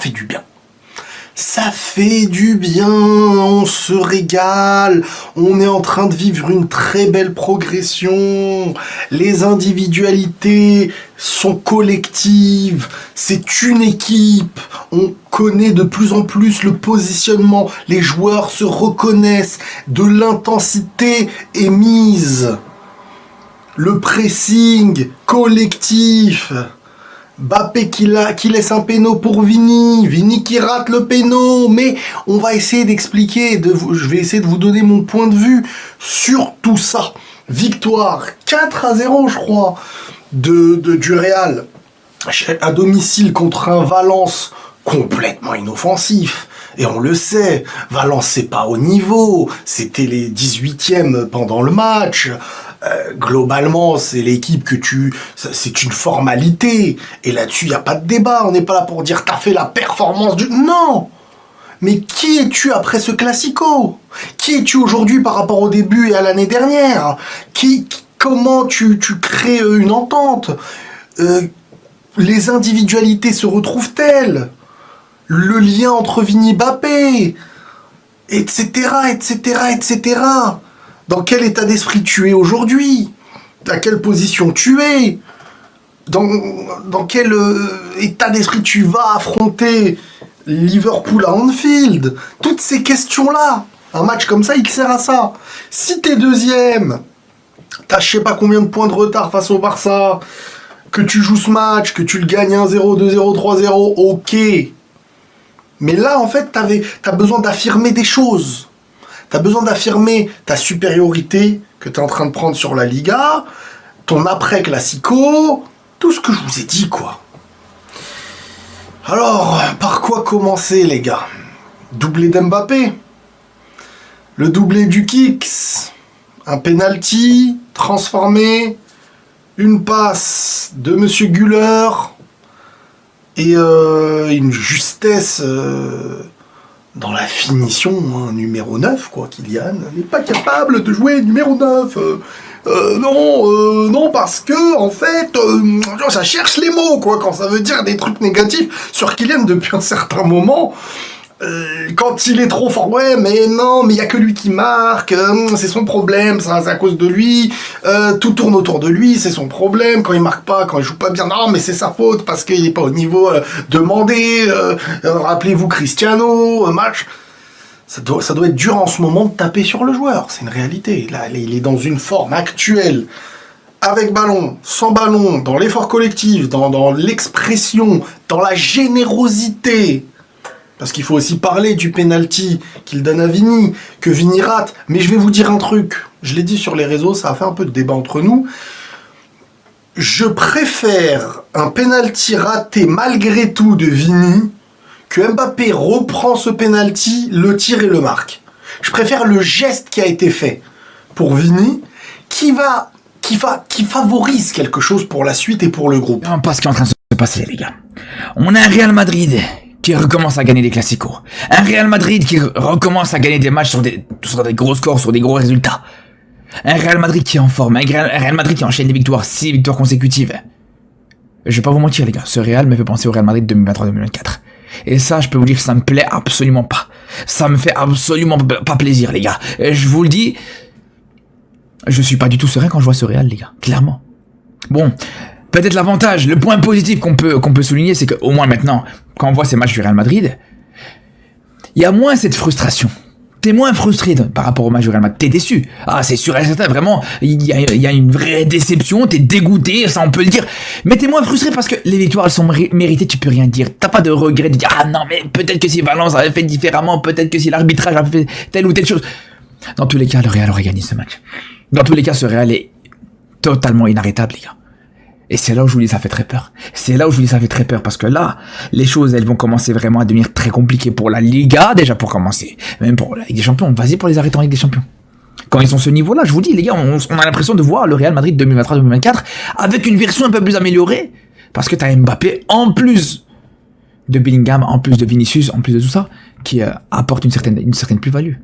fait du bien. Ça fait du bien, on se régale, on est en train de vivre une très belle progression, les individualités sont collectives, c'est une équipe, on connaît de plus en plus le positionnement, les joueurs se reconnaissent, de l'intensité est mise, le pressing collectif. Mbappé qui laisse un péno pour Vini qui rate le péno, mais on va essayer d'expliquer, je vais essayer de vous donner mon point de vue sur tout ça. Victoire 4-0 je crois du Real à domicile contre un Valence complètement inoffensif. Et on le sait, Valence c'est pas au niveau, c'était les 18e pendant le match. Globalement, c'est l'équipe c'est une formalité. Et là-dessus, il n'y a pas de débat. On n'est pas là pour dire t'as fait la performance du... Non! Mais qui es-tu après ce classico? Qui es-tu aujourd'hui par rapport au début et à l'année dernière? Comment tu crées une entente? Les individualités se retrouvent-elles? Le lien entre Vini et Mbappé? Etc., etc., etc. Dans quel état d'esprit tu es aujourd'hui? À quelle position tu es? Dans quel état d'esprit tu vas affronter Liverpool à Anfield? Toutes ces questions-là. Un match comme ça, il te sert à ça. Si t'es deuxième, t'as je sais pas combien de points de retard face au Barça, que tu joues ce match, que tu le gagnes 1-0, 2-0, 3-0, ok. Mais là, en fait, t'as besoin d'affirmer des choses. T'as besoin d'affirmer ta supériorité que t'es en train de prendre sur la Liga, ton après-classico, tout ce que je vous ai dit, quoi. Alors, par quoi commencer, les gars? Doublé d'Mbappé, le doublé du Kicks, un penalty transformé, une passe de Monsieur Güler et une justesse... dans la finition, hein, numéro 9, quoi, Kylian n'est pas capable de jouer numéro 9. Non, parce que, en fait, ça cherche les mots, quoi, quand ça veut dire des trucs négatifs sur Kylian depuis un certain moment. Quand il est trop fort, ouais, mais non, mais il y a que lui qui marque, c'est son problème, c'est à cause de lui, tout tourne autour de lui, c'est son problème, quand il marque pas, quand il joue pas bien, non, mais c'est sa faute, parce qu'il est pas au niveau demandé, rappelez-vous Cristiano, match, ça doit être dur en ce moment de taper sur le joueur, c'est une réalité, là, il est dans une forme actuelle, avec ballon, sans ballon, dans l'effort collectif, dans l'expression, dans la générosité. Parce qu'il faut aussi parler du penalty qu'il donne à Vini, que Vini rate. Mais je vais vous dire un truc. Je l'ai dit sur les réseaux, ça a fait un peu de débat entre nous. Je préfère un penalty raté malgré tout de Vini que Mbappé reprend ce penalty, le tire et le marque. Je préfère le geste qui a été fait pour Vini, qui favorise quelque chose pour la suite et pour le groupe. Non, pas ce qui est en train de se passer, les gars. On a un Real Madrid qui recommence à gagner des classicos. Un Real Madrid qui recommence à gagner des matchs sur des gros scores, sur des gros résultats. Un Real Madrid qui est en forme. Un Real Madrid qui enchaîne des victoires, 6 victoires consécutives. Je vais pas vous mentir, les gars. Ce Real me fait penser au Real Madrid 2023-2024. Et ça, je peux vous dire que ça me plaît absolument pas. Ça me fait absolument pas plaisir, les gars. Et je vous le dis, je suis pas du tout serein quand je vois ce Real, les gars. Clairement. Bon. Peut-être l'avantage, le point positif qu'on peut souligner, c'est qu'au moins maintenant, quand on voit ces matchs du Real Madrid, il y a moins cette frustration. T'es moins frustré par rapport au match du Real Madrid. T'es déçu. Ah, c'est sûr et certain, vraiment, il y a une vraie déception, t'es dégoûté, ça on peut le dire. Mais t'es moins frustré parce que les victoires, elles sont méritées, tu peux rien dire. T'as pas de regret de dire, ah non, mais peut-être que si Valence avait fait différemment, peut-être que si l'arbitrage avait fait telle ou telle chose. Dans tous les cas, le Real aurait gagné ce match. Dans tous les cas, ce Real est totalement inarrêtable, les gars. Et c'est là où je vous dis ça fait très peur. C'est là où je vous dis ça fait très peur parce que là, les choses elles vont commencer vraiment à devenir très compliquées pour la Liga déjà pour commencer, même pour la Ligue des Champions. Vas-y pour les arrêter en Ligue des Champions. Quand ils sont ce niveau-là, je vous dis les gars, on a l'impression de voir le Real Madrid 2023-2024 avec une version un peu plus améliorée parce que t'as Mbappé en plus de Bellingham, en plus de Vinicius, en plus de tout ça qui apporte une certaine plus-value.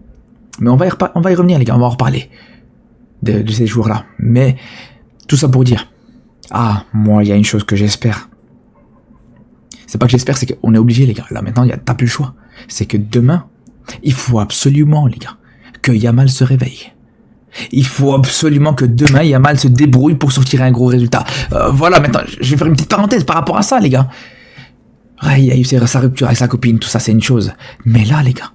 Mais on va y revenir les gars, on va en reparler de ces joueurs-là. Mais tout ça pour dire. Ah, moi, il y a une chose que j'espère. c'est pas que j'espère, c'est qu'on est obligé, les gars. Là, maintenant, t'as plus le choix. C'est que demain, il faut absolument, les gars, que Yamal se réveille. Il faut absolument que demain, Yamal se débrouille pour sortir un gros résultat. Voilà, maintenant, je vais faire une petite parenthèse par rapport à ça, les gars. Ouais, il y a eu sa rupture avec sa copine, tout ça, c'est une chose. Mais là, les gars,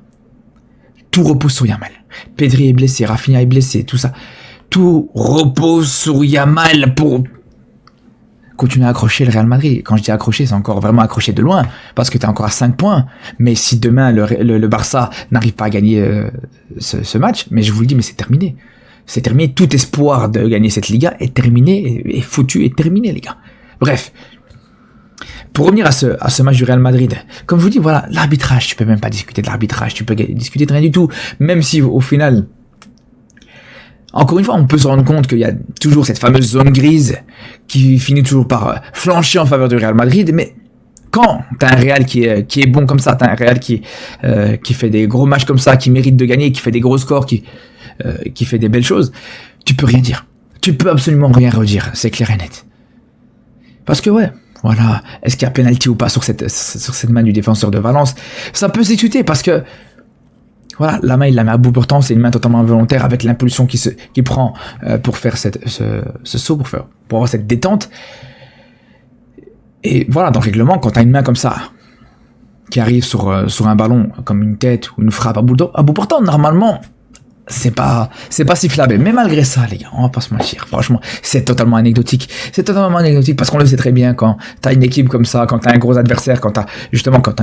tout repose sur Yamal. Pedri est blessé, Rafinha est blessé, tout ça. Tout repose sur Yamal pour continuer à accrocher le Real Madrid. Quand je dis accrocher, c'est encore vraiment accrocher de loin, parce que t'es encore à 5 points. Mais si demain, le Barça n'arrive pas à gagner ce match, mais je vous le dis, mais c'est terminé. C'est terminé. Tout espoir de gagner cette Liga est terminé, est foutu, est terminé, les gars. Bref. Pour revenir à ce match du Real Madrid, comme je vous dis, voilà, l'arbitrage, tu peux même pas discuter de l'arbitrage, tu peux discuter de rien du tout, même si au final, encore une fois, on peut se rendre compte qu'il y a toujours cette fameuse zone grise qui finit toujours par flancher en faveur du Real Madrid, mais quand t'as un Real qui est bon comme ça, t'as un Real qui fait des gros matchs comme ça, qui mérite de gagner, qui fait des gros scores, qui fait des belles choses, tu peux rien dire. Tu peux absolument rien redire, c'est clair et net. Parce que ouais, voilà, est-ce qu'il y a penalty ou pas sur cette main du défenseur de Valence? Ça peut s'excuter parce que voilà, la main il la met à bout portant, c'est une main totalement involontaire avec l'impulsion qui prend pour faire ce saut, pour avoir cette détente. Et voilà, dans le règlement, quand t'as une main comme ça qui arrive sur un ballon comme une tête ou une frappe à bout portant, normalement c'est pas sifflable. Mais malgré ça, les gars, on va pas se mentir, franchement, c'est totalement anecdotique. C'est totalement anecdotique parce qu'on le sait très bien, quand t'as une équipe comme ça, quand t'as un gros adversaire, quand t'as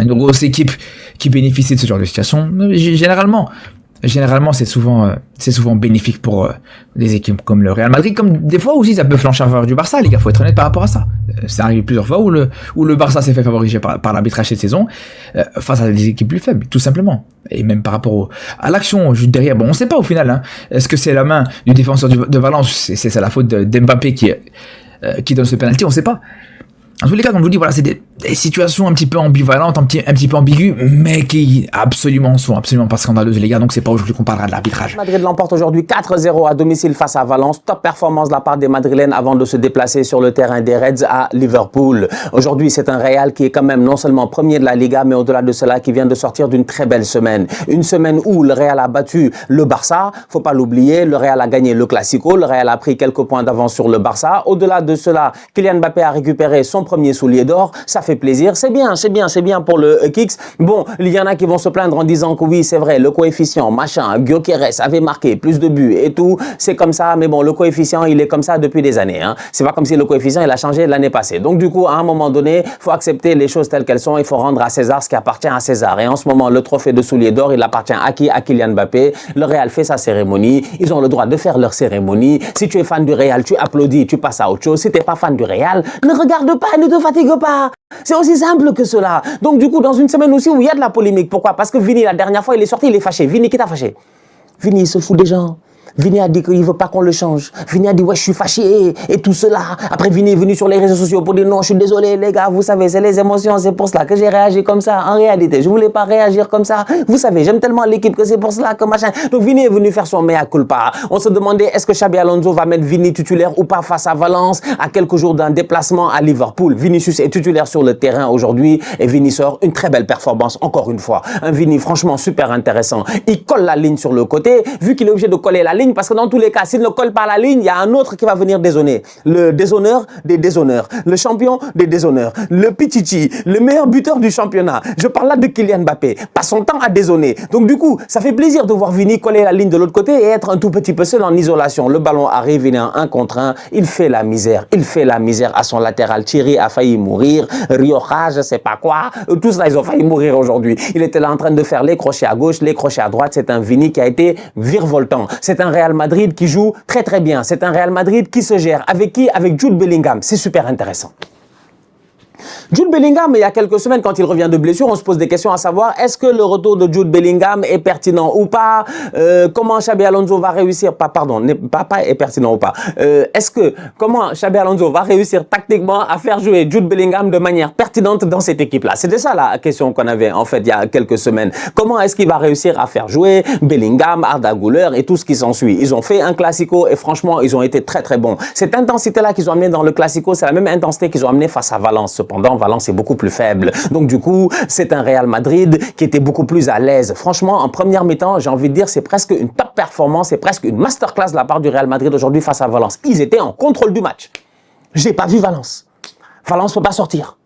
une grosse équipe qui bénéficie de ce genre de situation, généralement c'est souvent bénéfique pour des équipes comme le Real Madrid, comme des fois aussi ça peut flancher en faveur du Barça, les gars, faut être honnête par rapport à ça. C'est arrivé plusieurs fois où le Barça s'est fait favoriser par l'arbitrage cette saison face à des équipes plus faibles, tout simplement. Et même par rapport à l'action juste derrière, bon, on sait pas au final, hein. Est-ce que c'est la main du défenseur de Valence, c'est la faute d'Mbappé qui donne ce penalty, on sait pas. En tous les cas, comme je vous dis, voilà, c'est des situations un petit peu ambivalentes, un petit peu ambiguës, mais qui sont absolument pas scandaleuses, les gars. Donc c'est pas aujourd'hui qu'on parlera de l'arbitrage. Madrid l'emporte aujourd'hui 4-0 à domicile face à Valence. Top performance de la part des Madrilènes avant de se déplacer sur le terrain des Reds à Liverpool. Aujourd'hui, c'est un Real qui est quand même non seulement premier de la Liga, mais au-delà de cela, qui vient de sortir d'une très belle semaine. Une semaine où le Real a battu le Barça. Faut pas l'oublier, le Real a gagné le Classico. Le Real a pris quelques points d'avance sur le Barça. Au-delà de cela, Kylian Mbappé a récupéré son premier soulier d'or, ça fait plaisir, c'est bien pour le Kicks. Bon, il y en a qui vont se plaindre en disant que oui, c'est vrai, le coefficient, machin, Gyökeres avait marqué plus de buts et tout, c'est comme ça, mais bon, le coefficient, il est comme ça depuis des années, hein. C'est pas comme si le coefficient, il a changé l'année passée. Donc du coup, à un moment donné, faut accepter les choses telles qu'elles sont, il faut rendre à César ce qui appartient à César. Et en ce moment, le trophée de soulier d'or, il appartient à qui? À Kylian Mbappé. Le Real fait sa cérémonie, ils ont le droit de faire leur cérémonie. Si tu es fan du Real, tu applaudis, tu passes à autre chose. Si t'es pas fan du Real, ne regarde pas, ne te fatigue pas. C'est aussi simple que cela. Donc du coup, dans une semaine aussi où il y a de la polémique, pourquoi? Parce que Vini, la dernière fois, il est sorti, il est fâché. Vini, qui t'a fâché? Vini, il se fout des gens. Vini a dit qu'il ne veut pas qu'on le change. Vini a dit, ouais, je suis fâché et tout cela. Après, Vini est venu sur les réseaux sociaux pour dire, non, je suis désolé, les gars, vous savez, c'est les émotions, c'est pour cela que j'ai réagi comme ça. En réalité, je voulais pas réagir comme ça. Vous savez, j'aime tellement l'équipe que c'est pour cela que machin. Donc, Vini est venu faire son mea culpa. On se demandait, est-ce que Xabi Alonso va mettre Vini titulaire ou pas face à Valence à quelques jours d'un déplacement à Liverpool. Vinicius est titulaire sur le terrain aujourd'hui et Vini sort une très belle performance, encore une fois. Un Vini, franchement, super intéressant. Il colle la ligne sur le côté, vu qu'il est obligé de coller la ligne, parce que dans tous les cas, s'il ne colle pas la ligne, il y a un autre qui va venir déshonner. Le déshonneur des déshonneurs. Le champion des déshonneurs. Le Pichichi, le meilleur buteur du championnat. Je parle là de Kylian Mbappé. Passe son temps à déshonner. Donc du coup, ça fait plaisir de voir Vini coller la ligne de l'autre côté et être un tout petit peu seul en isolation. Le ballon arrive, il est en 1 contre 1. Il fait la misère. Il fait la misère à son latéral. Thierry a failli mourir. Rioja, je sais pas quoi. Tous là, ils ont failli mourir aujourd'hui. Il était là en train de faire les crochets à gauche, les crochets à droite. C'est un Vini qui a été virevoltant. C'est un Real Madrid qui joue très très bien. C'est un Real Madrid qui se gère. Avec qui? Avec Jude Bellingham. C'est super intéressant. Jude Bellingham, il y a quelques semaines, quand il revient de blessure, on se pose des questions à savoir, est-ce que le retour de Jude Bellingham est pertinent ou pas? Comment Xabi Alonso va réussir? Pas est pertinent ou pas. Comment Xabi Alonso va réussir tactiquement à faire jouer Jude Bellingham de manière pertinente dans cette équipe-là? C'était ça la question qu'on avait, en fait, il y a quelques semaines. Comment est-ce qu'il va réussir à faire jouer Bellingham, Arda Güler et tout ce qui s'ensuit? Ils ont fait un Classico et franchement, ils ont été très très bons. Cette intensité-là qu'ils ont amenée dans le Classico, c'est la même intensité qu'ils ont amenée face à Valence. Cependant, Valence est beaucoup plus faible. Donc du coup, c'est un Real Madrid qui était beaucoup plus à l'aise. Franchement, en première mi-temps, j'ai envie de dire, c'est presque une top performance, c'est presque une masterclass de la part du Real Madrid aujourd'hui face à Valence. Ils étaient en contrôle du match. J'ai pas vu Valence. Valence peut pas sortir.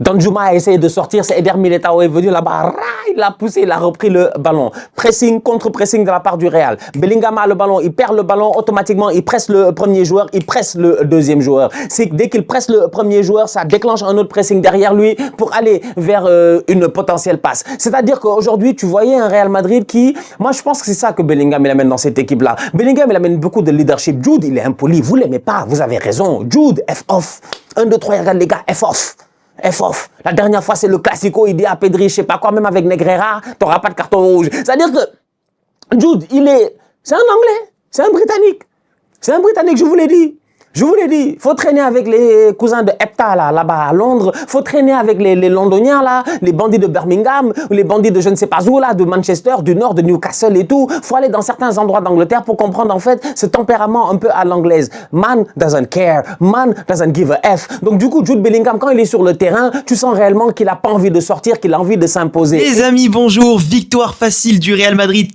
Danjuma a essayé de sortir, c'est Eder Militao est venu là-bas, il l'a poussé, il a repris le ballon. Pressing, contre-pressing de la part du Real. Bellingham a le ballon, il perd le ballon, automatiquement il presse le premier joueur, il presse le deuxième joueur. C'est que dès qu'il presse le premier joueur, ça déclenche un autre pressing derrière lui pour aller vers une potentielle passe. C'est-à-dire qu'aujourd'hui, tu voyais un Real Madrid qui, moi je pense que c'est ça que Bellingham il amène dans cette équipe-là. Bellingham il amène beaucoup de leadership. Jude, il est impoli, vous l'aimez pas, vous avez raison. Jude, F off. 1, 2, 3, regarde les gars, F off. F off. La dernière fois, c'est le Classico, il dit à Pedri, je sais pas quoi, même avec Negreira, t'auras pas de carton rouge. C'est-à-dire que Jude, c'est un Anglais, c'est un Britannique. C'est un Britannique, je vous l'ai dit. Je vous l'ai dit, faut traîner avec les cousins de Hepta là-bas à Londres, faut traîner avec les Londoniens là, les bandits de Birmingham, ou les bandits de je ne sais pas où là, de Manchester, du nord, de Newcastle et tout. Faut aller dans certains endroits d'Angleterre pour comprendre en fait ce tempérament un peu à l'anglaise. Man doesn't care, man doesn't give a F. Donc du coup, Jude Bellingham, quand il est sur le terrain, tu sens réellement qu'il a pas envie de sortir, qu'il a envie de s'imposer. Les amis, bonjour, victoire facile du Real Madrid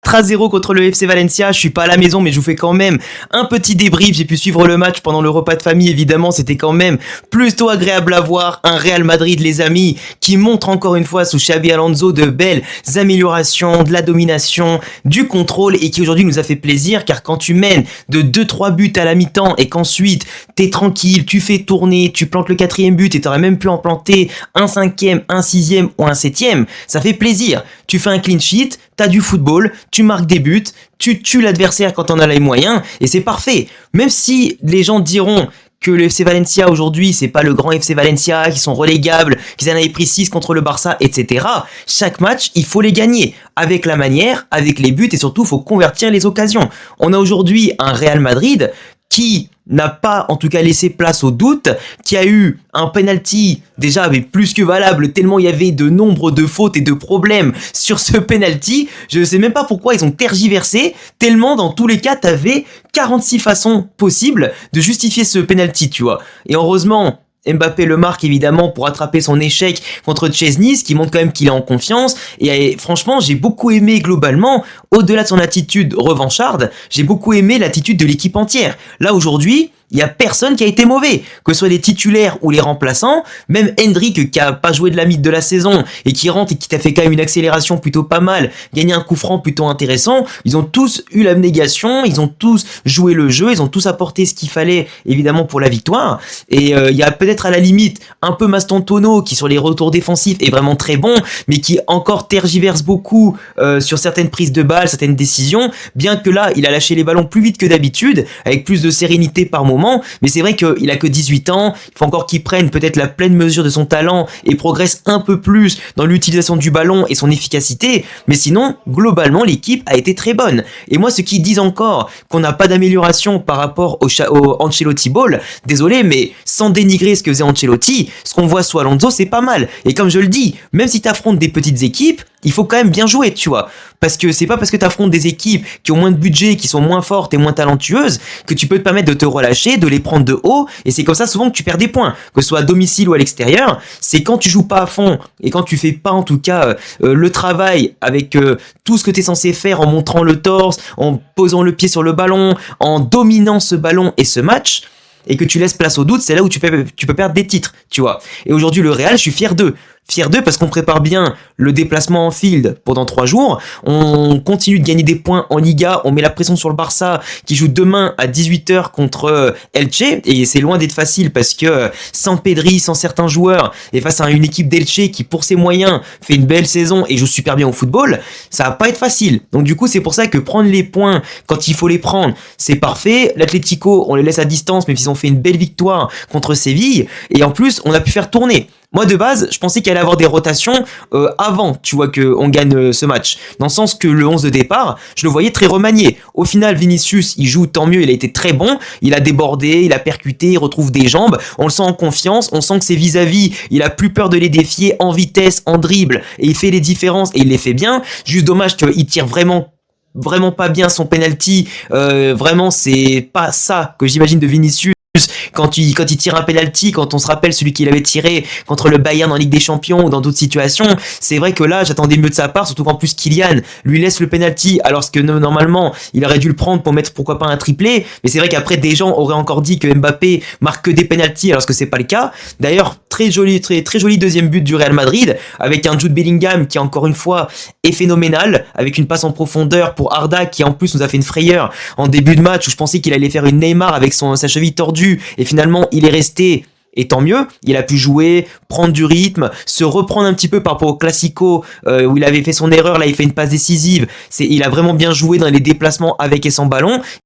4-0 contre le FC Valencia. Je suis pas à la maison, mais je vous fais quand même un petit débrief. J'ai pu suivre le match pendant le repas de famille, évidemment. C'était quand même plutôt agréable à voir. Un Real Madrid, les amis, qui montre encore une fois sous Xabi Alonso de belles améliorations, de la domination, du contrôle et qui aujourd'hui nous a fait plaisir car quand tu mènes de 2-3 buts à la mi-temps et qu'ensuite t'es tranquille, tu fais tourner, tu plantes le 4e but et t'aurais même pu en planter un 5e, un 6e ou un 7e, ça fait plaisir. Tu fais un clean sheet, t'as du football, tu marques des buts, tu tues l'adversaire quand on a les moyens, et c'est parfait. Même si les gens diront que le FC Valencia aujourd'hui, c'est pas le grand FC Valencia, qui sont relégables, qu'ils en avaient pris 6 contre le Barça, etc. Chaque match, il faut les gagner. Avec la manière, avec les buts, et surtout, il faut convertir les occasions. On a aujourd'hui un Real Madrid qui n'a pas en tout cas laissé place au doute, qui a eu un penalty déjà mais plus que valable tellement il y avait de nombre de fautes et de problèmes sur ce penalty. Je ne sais même pas pourquoi ils ont tergiversé, tellement dans tous les cas t'avais 46 façons possibles de justifier ce penalty, tu vois. Et heureusement, Mbappé le marque évidemment pour attraper son échec contre Chesney, ce qui montre quand même qu'il est en confiance. Et franchement, j'ai beaucoup aimé globalement, au-delà de son attitude revancharde, j'ai beaucoup aimé l'attitude de l'équipe entière. Là aujourd'hui, il y a personne qui a été mauvais, que ce soit les titulaires ou les remplaçants. Même Hendrick qui a pas joué de la mythe de la saison et qui rentre et qui t'a fait quand même une accélération plutôt pas mal, gagné un coup franc plutôt intéressant. Ils ont tous eu l'abnégation, ils ont tous joué le jeu, ils ont tous apporté ce qu'il fallait évidemment pour la victoire. Et il y a peut-être à la limite un peu Mastantuono qui sur les retours défensifs est vraiment très bon, mais qui encore tergiverse beaucoup sur certaines prises de balles, certaines décisions. Bien que là, il a lâché les ballons plus vite que d'habitude, avec plus de sérénité par moment. Mais c'est vrai qu'il a que 18 ans, il faut encore qu'il prenne peut-être la pleine mesure de son talent et progresse un peu plus dans l'utilisation du ballon et son efficacité. Mais sinon, globalement, l'équipe a été très bonne. Et moi, ceux qui disent encore qu'on n'a pas d'amélioration par rapport au Ancelotti Ball, désolé, mais sans dénigrer ce que faisait Ancelotti, ce qu'on voit sous Alonso, c'est pas mal. Et comme je le dis, même si tu affrontes des petites équipes, il faut quand même bien jouer, tu vois. Parce que c'est pas parce que tu affrontes des équipes qui ont moins de budget, qui sont moins fortes et moins talentueuses, que tu peux te permettre de te relâcher, de les prendre de haut, et c'est comme ça souvent que tu perds des points, que ce soit à domicile ou à l'extérieur. C'est quand tu joues pas à fond, et quand tu fais pas en tout cas le travail avec tout ce que tu es censé faire en montrant le torse, en posant le pied sur le ballon, en dominant ce ballon et ce match, et que tu laisses place au doute, c'est là où tu peux perdre des titres, tu vois. Et aujourd'hui, le Real, je suis fier d'eux. Fier d'eux parce qu'on prépare bien le déplacement en field pendant 3 jours. On continue de gagner des points en Liga. On met la pression sur le Barça qui joue demain à 18h contre Elche. Et c'est loin d'être facile parce que sans Pedri, sans certains joueurs et face à une équipe d'Elche qui pour ses moyens fait une belle saison et joue super bien au football, ça va pas être facile. Donc du coup, c'est pour ça que prendre les points quand il faut les prendre, c'est parfait. L'Atlético, on les laisse à distance même s'ils ont fait une belle victoire contre Séville. Et en plus, on a pu faire tourner. Moi, de base, je pensais qu'il allait avoir des rotations avant, tu vois, qu'on gagne ce match. Dans le sens que le 11 de départ, je le voyais très remanié. Au final, Vinicius, il joue tant mieux, il a été très bon. Il a débordé, il a percuté, il retrouve des jambes. On le sent en confiance, on sent que ses vis-à-vis, il a plus peur de les défier en vitesse, en dribble. Et il fait les différences et il les fait bien. Juste dommage qu'il tire vraiment pas bien son penalty. Vraiment, c'est pas ça que j'imagine de Vinicius. quand il tire un penalty, quand on se rappelle celui qu'il avait tiré contre le Bayern en Ligue des Champions ou dans d'autres situations, c'est vrai que là j'attendais mieux de sa part, surtout qu'en plus Kylian lui laisse le penalty alors que normalement il aurait dû le prendre pour mettre pourquoi pas un triplé, mais c'est vrai qu'après des gens auraient encore dit que Mbappé marque que des penalties alors que c'est pas le cas. D'ailleurs très joli deuxième but du Real Madrid avec un Jude Bellingham qui encore une fois est phénoménal avec une passe en profondeur pour Arda qui en plus nous a fait une frayeur en début de match où je pensais qu'il allait faire une Neymar avec sa cheville tordue et finalement il est resté. Et tant mieux, il a pu jouer, prendre du rythme, se reprendre un petit peu par rapport au Classico où il avait fait son erreur, là il fait une passe décisive. Il a vraiment bien joué dans les déplacements avec et sans ballon.